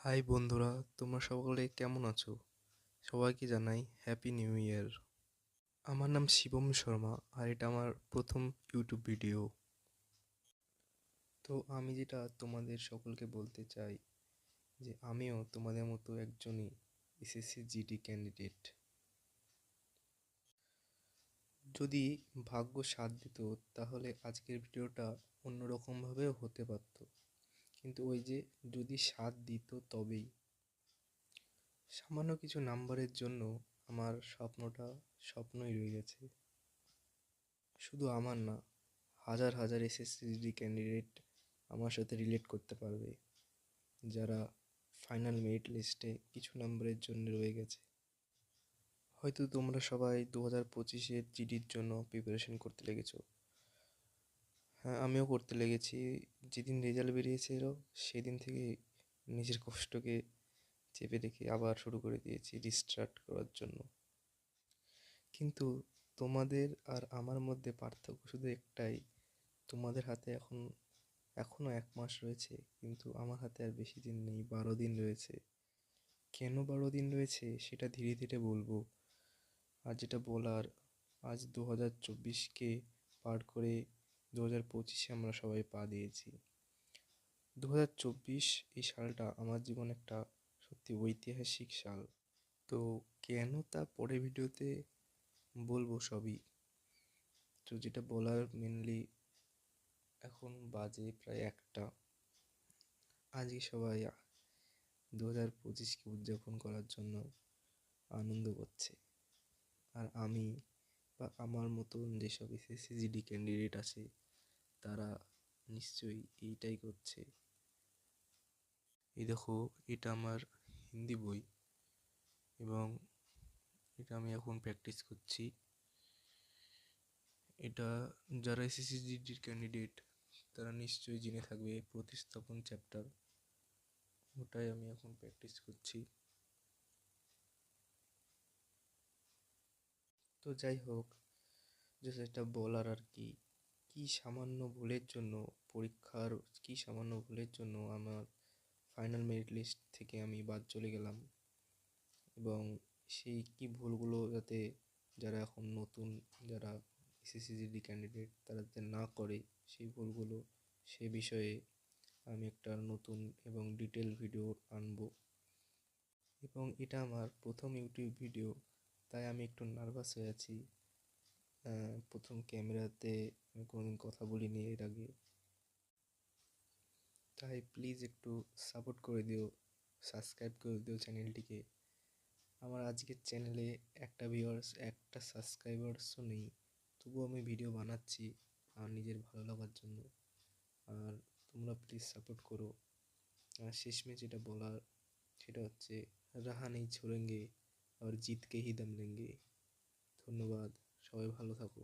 High বন্ধুরা, তোমরা সকলে কেমন আছো? সবাইকে জানাই হ্যাপি নিউ ইয়ার। আমার নাম শিবম শর্মা আর এটা আমার প্রথম ইউটিউব ভিডিও। তো আমি যেটা তোমাদের সকলকে বলতে চাই যে আমিও তোমাদের মতো একজনই এসএসসি জিডি ক্যান্ডিডেট। যদি ভাগ্য সাথ দিত তাহলে আজকের ভিডিওটা অন্যরকমভাবেও হতে পারত, কিন্তু ওই যে যদি সাথ দিত তবেই। সামান্য কিছু নাম্বারের জন্য আমার স্বপ্নটা স্বপ্নই রয়ে গেছে। শুধু আমার না, হাজার হাজার এসএসসি ক্যান্ডিডেট আমার সাথে রিলেট করতে পারবে, যারা ফাইনাল মেরিট লিস্টে কিছু নাম্বারের জন্য রয়ে গেছে। হয়তো তোমরা সবাই 2025-এর জিডির জন্য প্রিপারেশন করতে লেগেছো। হ্যাঁ, আমিও করতে লেগেছি। যেদিন রেজাল্ট বেরিয়েছিল সেদিন থেকে নিজের কষ্টকে চেপে রেখে আবার শুরু করে দিয়েছি রিস্টার্ট করার জন্য। কিন্তু তোমাদের আর আমার মধ্যে পার্থক্য শুধু একটাই, তোমাদের হাতে এখনও 1 মাস রয়েছে, কিন্তু আমার হাতে আর বেশি দিন নেই, 12 দিন রয়েছে। কেন 12 দিন রয়েছে সেটা ধীরে ধীরে বলবো। আর যেটা বলার, আজ 2024কে পার করে 2025-এ আমরা সবাই পা দিয়েছি। 2024 এই সালটা আমার জীবনে একটা সত্যি ঐতিহাসিক সাল। তো কেন তা পরে ভিডিওতে বলবো সবই। তো যেটা বলার মেনলি, এখন বাজে প্রায় 1টা। আজকে সবাই 2025কে উদযাপন করার জন্য আনন্দ করছে, আর আমি বা আমার মতন যেসব এসএসসি জিডি ক্যান্ডিডেট আছে তারা নিশ্চয়ই এইটাই করছে। এই দেখো, এটা আমার হিন্দি বই এবং এটা আমি এখন প্র্যাকটিস করছি। এটা যারা এসএসসি জিডির ক্যান্ডিডেট তারা নিশ্চয়ই জেনে থাকবে, প্রতিস্থাপন চ্যাপ্টার, ওটাই আমি এখন প্র্যাকটিস করছি। তো যাই হোক, যে সেটা বলার আর কি, সামান্য ভুলের জন্য পরীক্ষার সামান্য ভুলের জন্য আমার ফাইনাল মেরিট লিস্ট থেকে আমি বাদ চলে গেলাম। এবং সেই ভুলগুলো যাতে যারা এখন নতুন, যারা এসএসসি জিডি ক্যান্ডিডেট তারা যাতে না করে সেই ভুলগুলো, সে বিষয়ে আমি একটা নতুন এবং ডিটেল ভিডিও আনবো। এবং এটা আমার প্রথম ইউটিউব ভিডিও, তাই আমি একটু নার্ভাস হয়ে আছি। প্রথম ক্যামেরাতে আমি কোনোদিন কথা বলিনি এর আগে, তাই প্লিজ একটু সাপোর্ট করে দিও, সাবস্ক্রাইব করে দিও চ্যানেলটিকে। আমার আজকের চ্যানেলে একটা ভিউয়ার্স, একটা সাবস্ক্রাইবার্সও নেই, তবুও আমি ভিডিও বানাচ্ছি আমার নিজের ভালো লাগার জন্য। আর তোমরা প্লিজ সাপোর্ট করো। আর শেষমেশ যেটা বলার সেটা হচ্ছে, রাহা নেই ছোড়েঙ্গে আর জিত কে হি দম লেঙ্গে। ধন্যবাদ, সবাই ভালো থাকো।